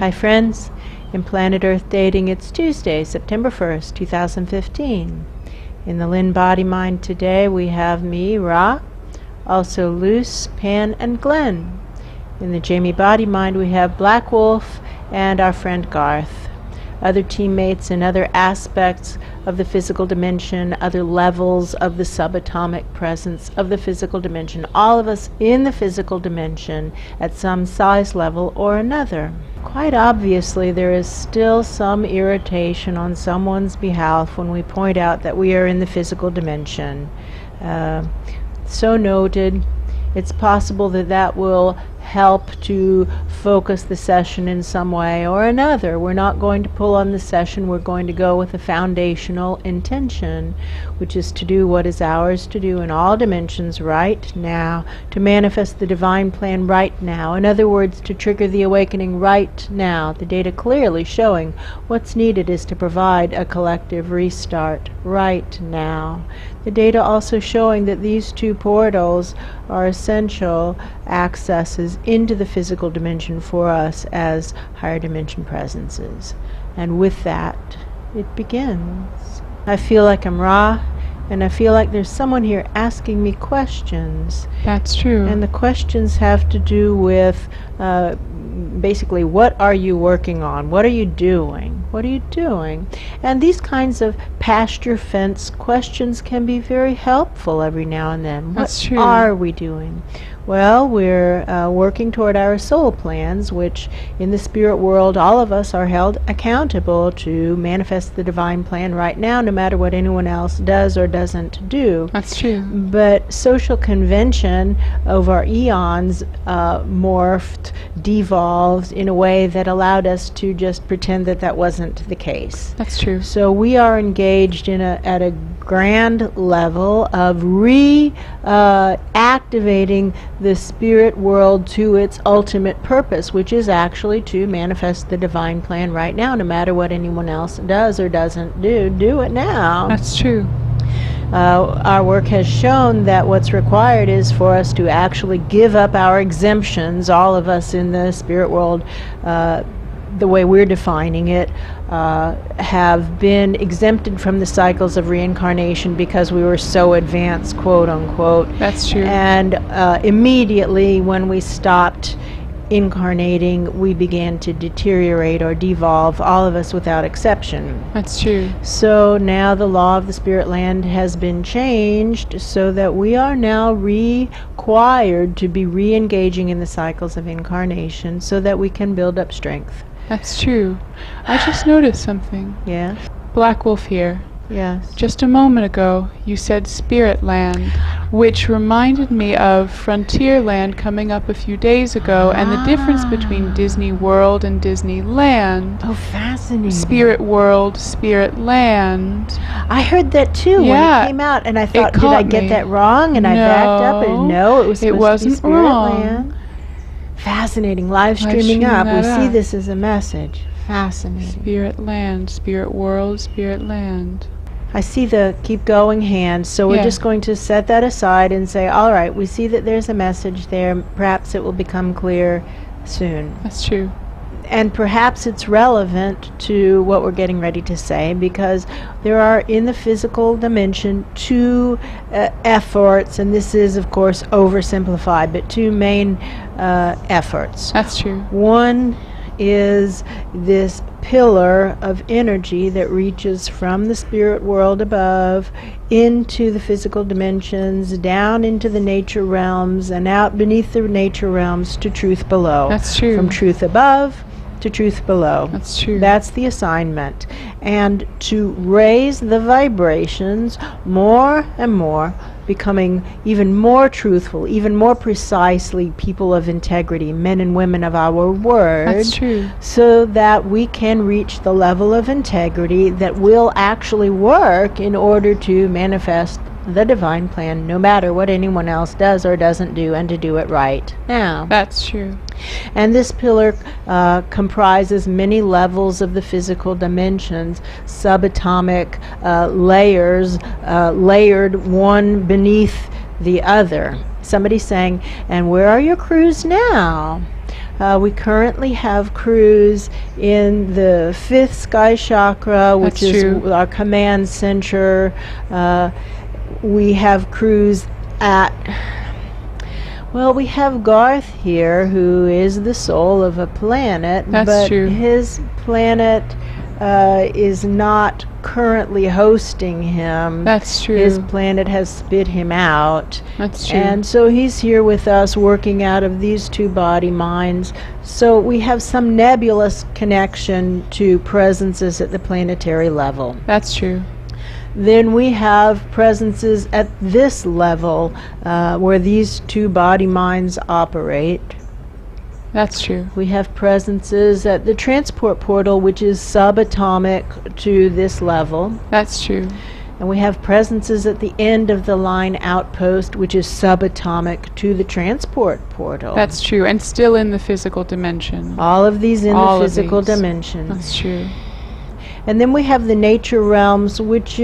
Hi friends, in Planet Earth Dating, it's Tuesday, September 1st, 2015. In the Lynn-Body-Mind today we have me, Ra, also Luce, Pan, and Glenn. In the Jamie Body-Mind we have Black Wolf and our friend Garth. Other teammates in other aspects of the physical dimension, other levels of the subatomic presence of the physical dimension, all of us in the physical dimension at some size level or another. Quite obviously, there is still some irritation on someone's behalf when we point out that we are in the physical dimension. So noted. It's possible that that will help to focus the session in some way or another. We're not going to pull on the session. We're going to go with a foundational intention, which is to do what is ours to do in all dimensions right now, to manifest the divine plan right now. In other words, to trigger the awakening right now. The data clearly showing what's needed is to provide a collective restart right now. The data also showing that these two portals are essential accesses into the physical dimension for us as higher dimension presences. And with that, it begins. I feel like I'm Ra, and I feel like there's someone here asking me questions. That's true. And the questions have to do with basically, what are you working on? What are you doing? What are you doing? And these kinds of pasture fence questions can be very helpful every now and then. That's true. What are we doing? Well, we're working toward our soul plans, which in the spirit world, all of us are held accountable to manifest the divine plan right now, no matter what anyone else does or doesn't do. That's true. But social convention over eons morphed, devolved in a way that allowed us to just pretend that that wasn't the case. That's true. So we are engaged in at a grand level of reactivating the spirit world to its ultimate purpose, which is actually to manifest the divine plan right now, no matter what anyone else does or doesn't do. Do it now. That's true. Our work has shown that what's required is for us to actually give up our exemptions. All of us in the spirit world, the way we're defining it, have been exempted from the cycles of reincarnation because we were so advanced, quote unquote. That's true. And immediately when we stopped incarnating, we began to deteriorate or devolve, all of us without exception. That's true. So now the law of the spirit land has been changed so that we are now required to be re-engaging in the cycles of incarnation so that we can build up strength. That's true. I just noticed something. Yes? Black Wolf here. Yes. Just a moment ago, you said Spirit Land, which reminded me of Frontier Land coming up a few days ago, and the difference between Disney World and Disneyland. Oh, fascinating. Spirit World, Spirit Land. I heard that too when it came out, and I thought, did I get that wrong? And I backed up, and no, it was supposed to be Spirit Land. Fascinating. Live streaming up. We see this as a message. Fascinating. Spirit Land, Spirit World, Spirit Land. I see the keep going hand, so we're just going to set that aside and say, all right, we see that there's a message there. Perhaps it will become clear soon. That's true. And perhaps it's relevant to what we're getting ready to say, because there are in the physical dimension two efforts, and this is of course oversimplified, but two main efforts. That's true. One is this pillar of energy that reaches from the spirit world above into the physical dimensions, down into the nature realms, and out beneath the nature realms to truth below. That's true. From truth above to truth below. That's true. That's the assignment. And to raise the vibrations more and more, becoming even more truthful, even more precisely people of integrity, men and women of our word. That's true. So that we can reach the level of integrity that will actually work in order to manifest the divine plan, no matter what anyone else does or doesn't do, and to do it right now. That's true. And this pillar comprises many levels of the physical dimensions, subatomic layers, layered one beneath the other. Somebody's saying, and where are your crews now? We currently have crews in the 5th sky chakra, which That's is true. our command center. We have crews at... Well, we have Garth here, who is the soul of a planet, That's but true. his planet is not currently hosting him. That's true. His planet has spit him out. That's true. And so he's here with us working out of these two body minds. So we have some nebulous connection to presences at the planetary level. That's true. Then we have presences at this level where these two body minds operate. That's true. We have presences at the transport portal, which is subatomic to this level. That's true. And we have presences at the end of the line outpost, which is subatomic to the transport portal. That's true. And still in the physical dimension. All of these in All the of physical these. dimension. That's true. And then we have the nature realms, which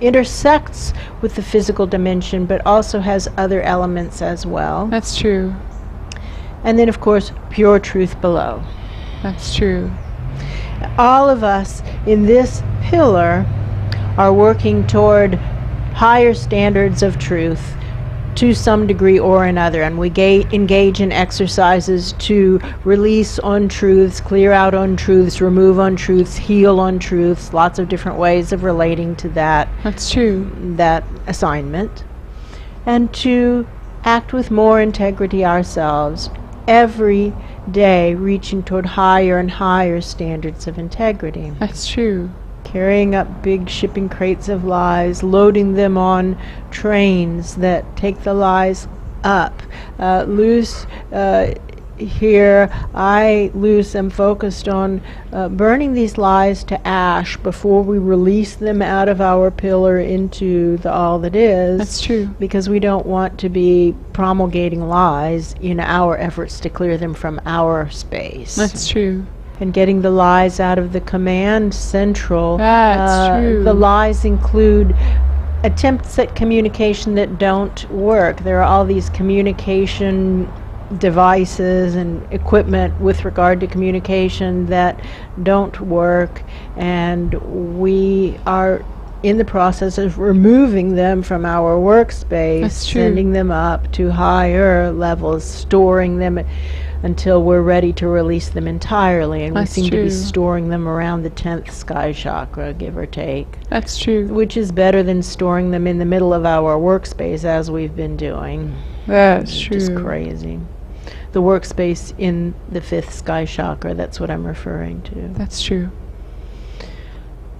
intersects with the physical dimension, but also has other elements as well. That's true. And then, of course, pure truth below. That's true. All of us in this pillar are working toward higher standards of truth to some degree or another, and we engage in exercises to release untruths, clear out untruths, remove untruths, heal untruths, lots of different ways of relating to that That's true. assignment, and to act with more integrity ourselves every day, reaching toward higher and higher standards of integrity. That's true. Carrying up big shipping crates of lies, loading them on trains that take the lies up. Luce, here, Luce, am focused on burning these lies to ash before we release them out of our pillar into the all that is. That's true. Because we don't want to be promulgating lies in our efforts to clear them from our space. That's true. And getting the lies out of the command central. That's true. The lies include attempts at communication that don't work. There are all these communication devices and equipment with regard to communication that don't work, and we are in the process of removing them from our workspace. That's true. Sending them up to higher levels, storing them until we're ready to release them entirely, and That's we seem to be true. storing them around the 10th sky chakra, give or take, That's true. which is better than storing them in the middle of our workspace as we've been doing. That's Which true. is crazy. The workspace in the 5th sky chakra, that's what I'm referring to. That's true.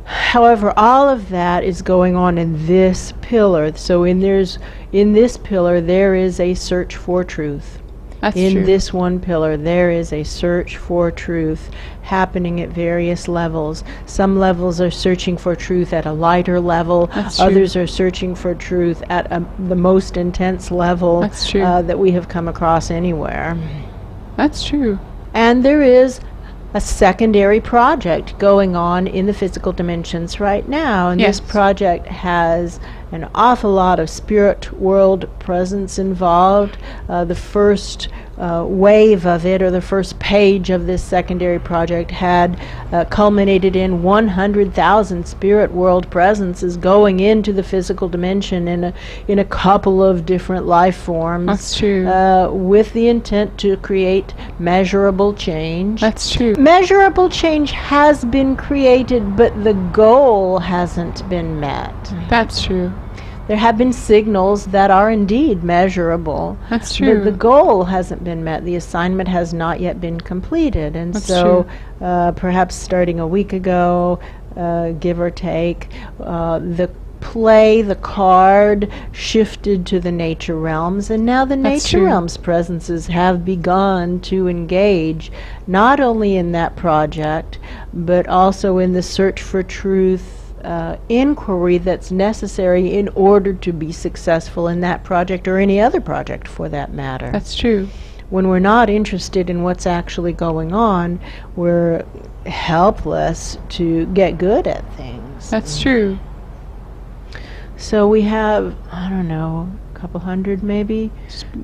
However, all of that is going on in this pillar. So in this pillar there is a search for truth. That's In true. this one pillar, there is a search for truth happening at various levels. Some levels are searching for truth at a lighter level. That's true. Others are searching for truth at the most intense level That's true. that we have come across anywhere. That's true. And there is a secondary project going on in the physical dimensions right now. And Yes. this project has an awful lot of spirit world presence involved. The first wave of it, or the first page of this secondary project, had culminated in 100,000 spirit world presences going into the physical dimension in a couple of different life forms. That's true. With the intent to create measurable change. That's true. Measurable change has been created, but the goal hasn't been met. That's true. There have been signals that are indeed measurable. That's true. But the goal hasn't been met. The assignment has not yet been completed. And That's so perhaps starting a week ago, give or take, the card shifted to the nature realms, and now the That's nature true. realms presences have begun to engage not only in that project, but also in the search for truth inquiry that's necessary in order to be successful in that project, or any other project for that matter. That's true. When we're not interested in what's actually going on, we're helpless to get good at things. That's true. So we have, a couple hundred maybe.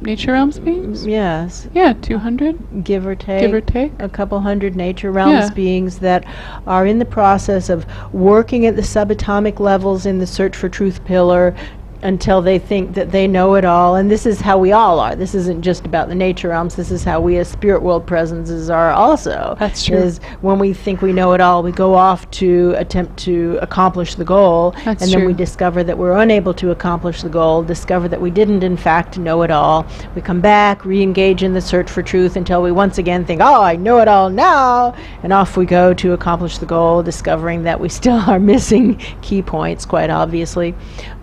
Nature realms beings? Yes. Yeah, 200. Give or take. Give or take. A couple hundred nature realms Yeah. beings that are in the process of working at the subatomic levels in the search for truth pillar until they think that they know it all. And this is how we all are. This isn't just about the nature realms. This is how we as spirit world presences are also. That's true. Is when we think we know it all, we go off to attempt to accomplish the goal. That's and then true. we discover that we're unable to accomplish the goal, discover that we didn't in fact know it all. We come back, re-engage in the search for truth until we once again think, oh, I know it all now. And off we go to accomplish the goal, discovering that we still are missing key points, quite obviously.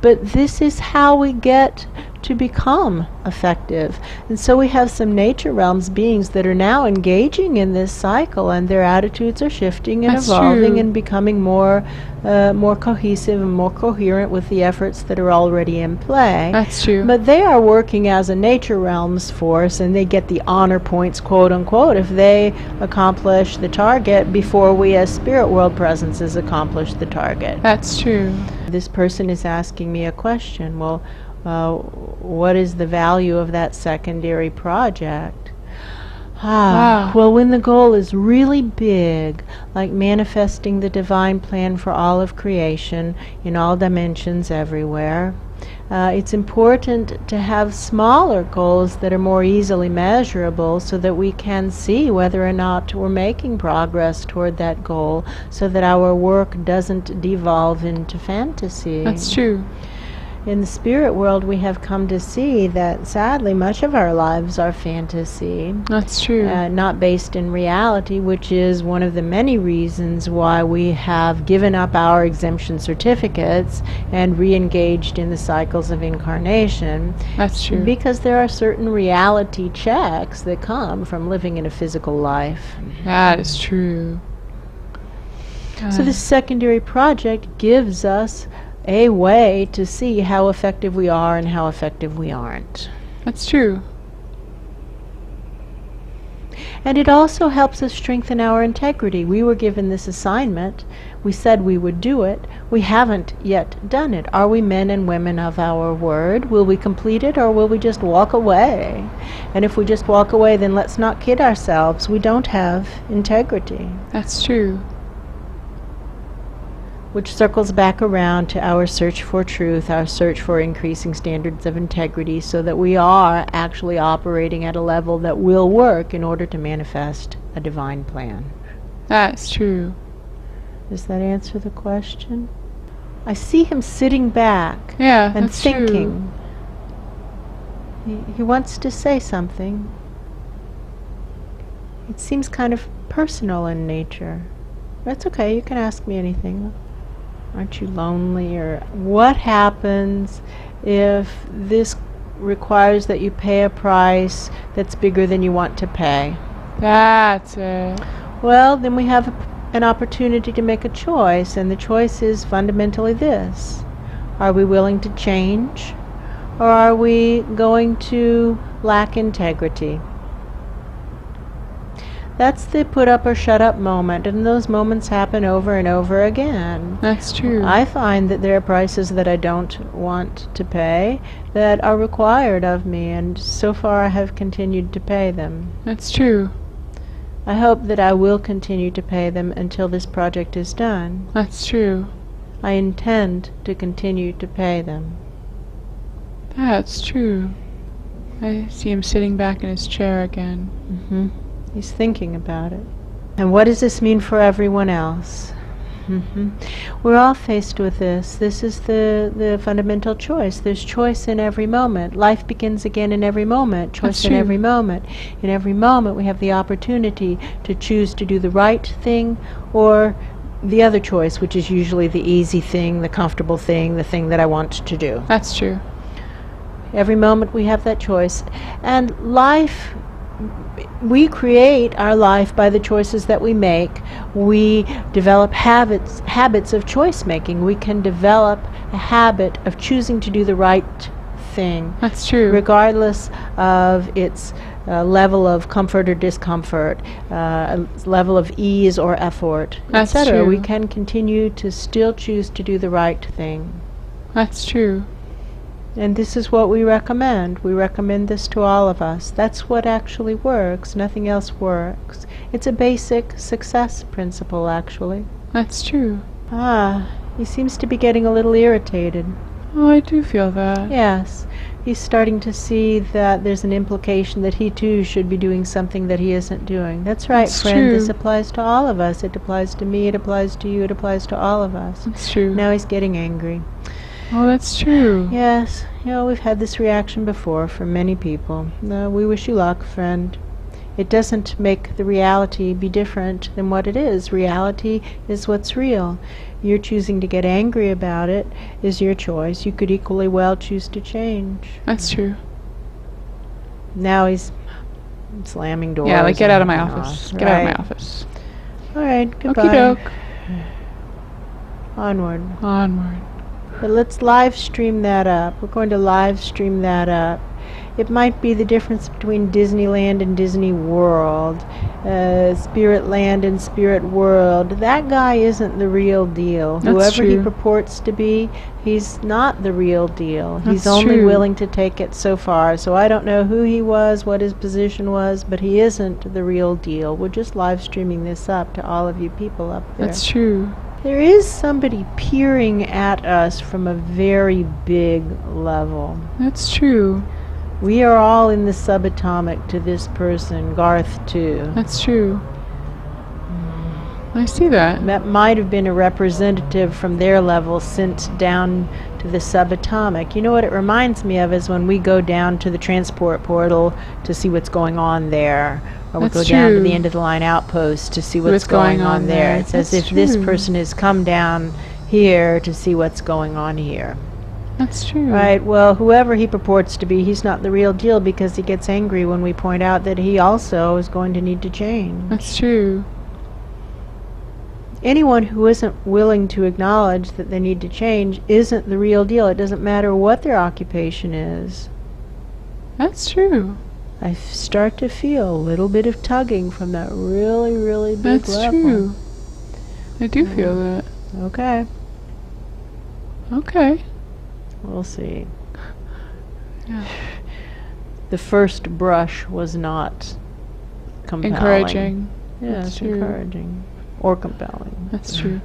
But this is how we get to become effective. And so we have some nature realms beings that are now engaging in this cycle, and their attitudes are shifting and That's evolving true. and becoming more cohesive and more coherent with the efforts that are already in play. That's true. But they are working as a nature realms force, and they get the honor points, quote unquote, if they accomplish the target before we as spirit world presences accomplish the target. That's true. This person is asking me a question. Well, what is the value of that secondary project? Wow. Well, when the goal is really big, like manifesting the divine plan for all of creation in all dimensions everywhere, it's important to have smaller goals that are more easily measurable so that we can see whether or not we're making progress toward that goal, so that our work doesn't devolve into fantasy. That's true. In the spirit world, we have come to see that, sadly, much of our lives are fantasy, That's true. not based in reality, which is one of the many reasons why we have given up our exemption certificates and re-engaged in the cycles of incarnation. That's true. Because there are certain reality checks that come from living in a physical life. That is true. So this secondary project gives us a way to see how effective we are and how effective we aren't. That's true. And it also helps us strengthen our integrity. We were given this assignment. We said we would do it. We haven't yet done it. Are we men and women of our word? Will we complete it, or will we just walk away? And if we just walk away, then let's not kid ourselves. We don't have integrity. That's true. Which circles back around to our search for truth, our search for increasing standards of integrity, so that we are actually operating at a level that will work in order to manifest a divine plan. That's true. Does that answer the question? I see him sitting back Yeah, and that's thinking. He wants to say something. It seems kind of personal in nature. That's okay, you can ask me anything. Aren't you lonely? Or what happens if this requires that you pay a price that's bigger than you want to pay? true. That's it. Well, then we have an opportunity to make a choice, and the choice is fundamentally this. Are we willing to change, or are we going to lack integrity? That's the put up or shut up moment, and those moments happen over and over again. That's true. I find that there are prices that I don't want to pay that are required of me, and so far I have continued to pay them. That's true. I hope that I will continue to pay them until this project is done. That's true. I intend to continue to pay them. That's true. I see him sitting back in his chair again. He's thinking about it. And what does this mean for everyone else? We're all faced with this. This is the fundamental choice. There's choice in every moment. Life begins again in every moment. Choice in every moment. In every moment we have the opportunity to choose to do the right thing or the other choice, which is usually the easy thing, the comfortable thing, the thing that I want to do. That's true. Every moment we have that choice. And life, we create our life by the choices that we make. We develop habits of choice making. We can develop a habit of choosing to do the right thing. That's true. Regardless of its level of comfort or discomfort, level of ease or effort, That's etc. true. We can continue to still choose to do the right thing. That's true. And this is what we recommend. We recommend this to all of us. That's what actually works. Nothing else works. It's a basic success principle, actually. That's true. He seems to be getting a little irritated. Oh, I do feel that. Yes. He's starting to see that there's an implication that he too should be doing something that he isn't doing. That's right, That's friend. true. This applies to all of us. It applies to me, it applies to you, it applies to all of us. That's true. Now he's getting angry. Oh, that's true. Yes, we've had this reaction before from many people. We wish you luck, friend. It doesn't make the reality be different than what it is. Reality is what's real. You're choosing to get angry about it is your choice. You could equally well choose to change. That's true. Now he's slamming doors. Yeah, like, get out of my and office. off. Get out of Right. my office. All right, goodbye. Okie doke. Onward. Onward. But let's live stream that up. We're going to live stream that up. It might be the difference between Disneyland and Disney World, Spirit Land and Spirit World. That guy isn't the real deal. That's Whoever he true. purports to be, he's not the real deal. He's That's only true. willing to take it so far. So I don't know who he was, what his position was, but he isn't the real deal. We're just live streaming this up to all of you people up there. That's true. There is somebody peering at us from a very big level. That's true. We are all in the subatomic to this person, Garth too. That's true. I see that. That might have been a representative from their level sent down to the subatomic. You know what it reminds me of is when we go down to the transport portal to see what's going on there. Or we That's go down to true. the end of the line outpost to see what's going on there. It's as That's if this true. person has come down here to see what's going on here. That's true. Right, well, whoever he purports to be, he's not the real deal because he gets angry when we point out that he also is going to need to change. That's true. Anyone who isn't willing to acknowledge that they need to change isn't the real deal. It doesn't matter what their occupation is. That's true. I start to feel a little bit of tugging from that really, really big That's level. true. I do feel that. Okay, Okay. we'll see. Yeah. The first brush was not compelling. Encouraging. Yeah, That's it's true. encouraging. Or compelling. That's true.